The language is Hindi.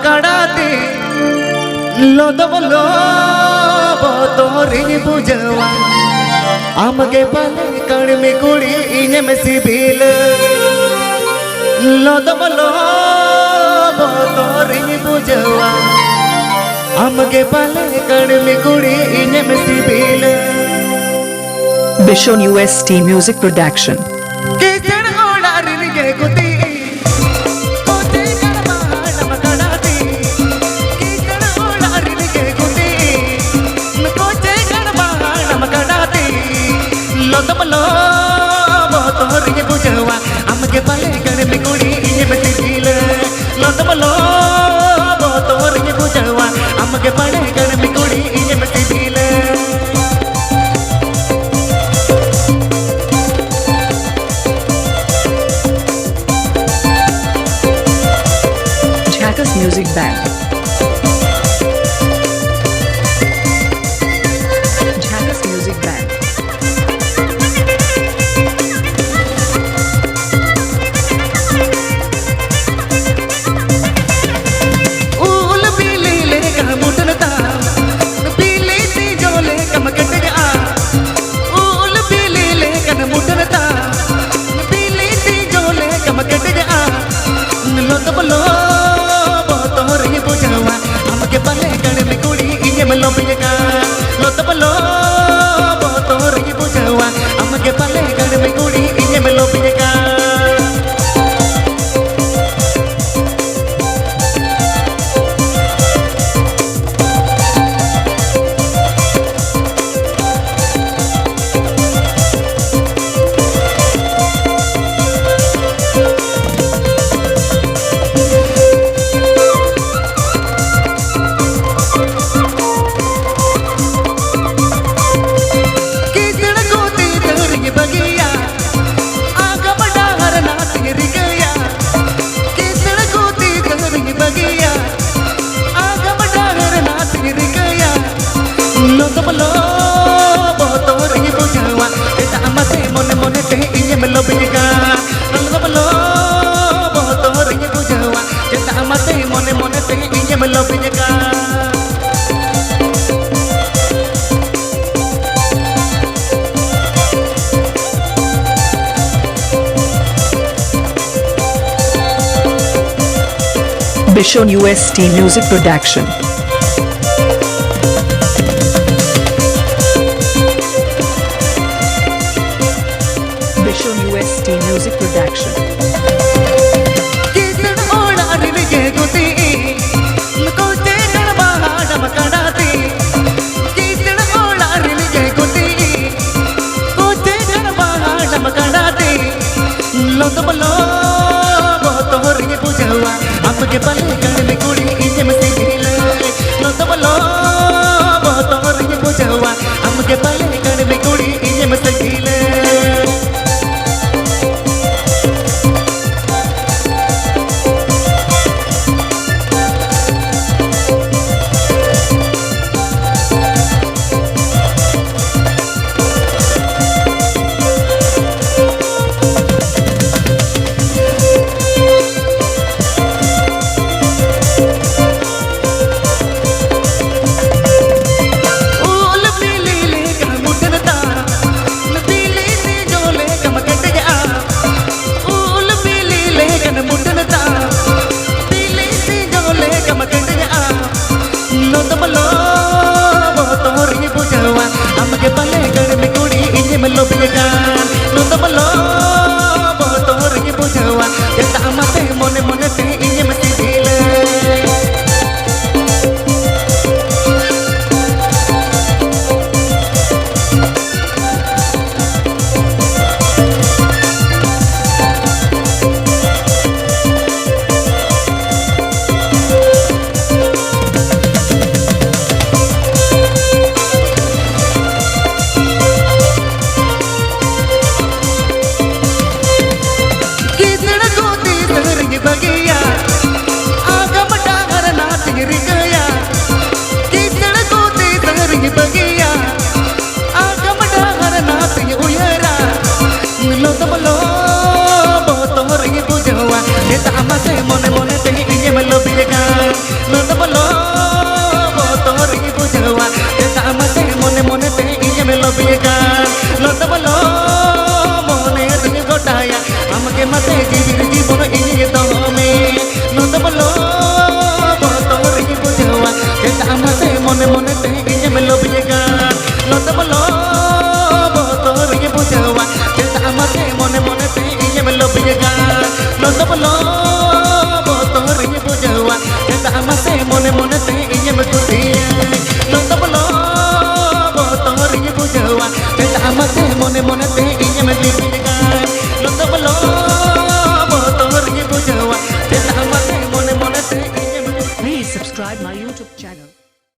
कड़ाते लो दबलो तोरी बुझवा आमगे पले कण में कुड़ी इने में सिबिल लो दबलो तोरी बुझवा आमगे पले कण में कुड़ी इने में सिबिल Bishon UST Music Production. किचन ओडारिन के गुती कोचे करवा नम कड़ाती किचन ओडारिन के गुती कोचे करवा नम कड़ाती लो दबलो तोरी बुझवा आमगे पले कण में कुड़ी इने में सिबिल लो दबलो तोरी बुझवा आमगे पले कण में कुड़ी इने में CIBIL Music Band. Jhakas Music Band. ऊल पीले ले का मुटनता पीले सी जोले कम कट गया ऊल पीले ले का मुटनता पीले सी जोले कम कट गया लो दबलो आमगे पले कण में कुड़ी इने में लोबियका लो दबलो तोरी बुझवा आमगे पले कण में कुड़ी इने में लोबियका Bishon UST Music Production. Bishon UST Music Production. किचन ओडारिन के गुती कोचे करवा नम कड़ाती किचन ओडारिन के गुती कोचे करवा नम कड़ाती लो दबलो तोरी बुझवा आमगे पले कण में कुड़ी इने में सिबिल लो दबलो तोरी बुझवा आमगे पले कण में कुड़ी इने में सिबिल आमगे पले कण में कुड़ी इने में लोबियका लो दबलो तोरी बुझवा जता मते मोने मोने ते इने में CIBIL Mone mone te iye me lo pide নত বলো তোর বুঝাওয়া যেটা আমাকে মনে মনেতে ইয়ে লবিয়ে গান নত বলো মনে দিল গোটায়া আমাকে মাতে জীবির জীবন ইয়ে দমে নত বলো তোর বুঝাওয়া যেটা আমাকে মনে মনেতে ইয়ে লবিয়ে গান নত বলো তোর বুঝাওয়া যেটা আমাকে মনে মনেতে ইয়ে লবিয়ে গান নত বলো তোর বুঝাওয়া যেটা আমাকে মনে মনেতে ইয়ে কুটিয়া নত বলো তোর বুঝাওয়া যেটা আমাকে মনে মনেতে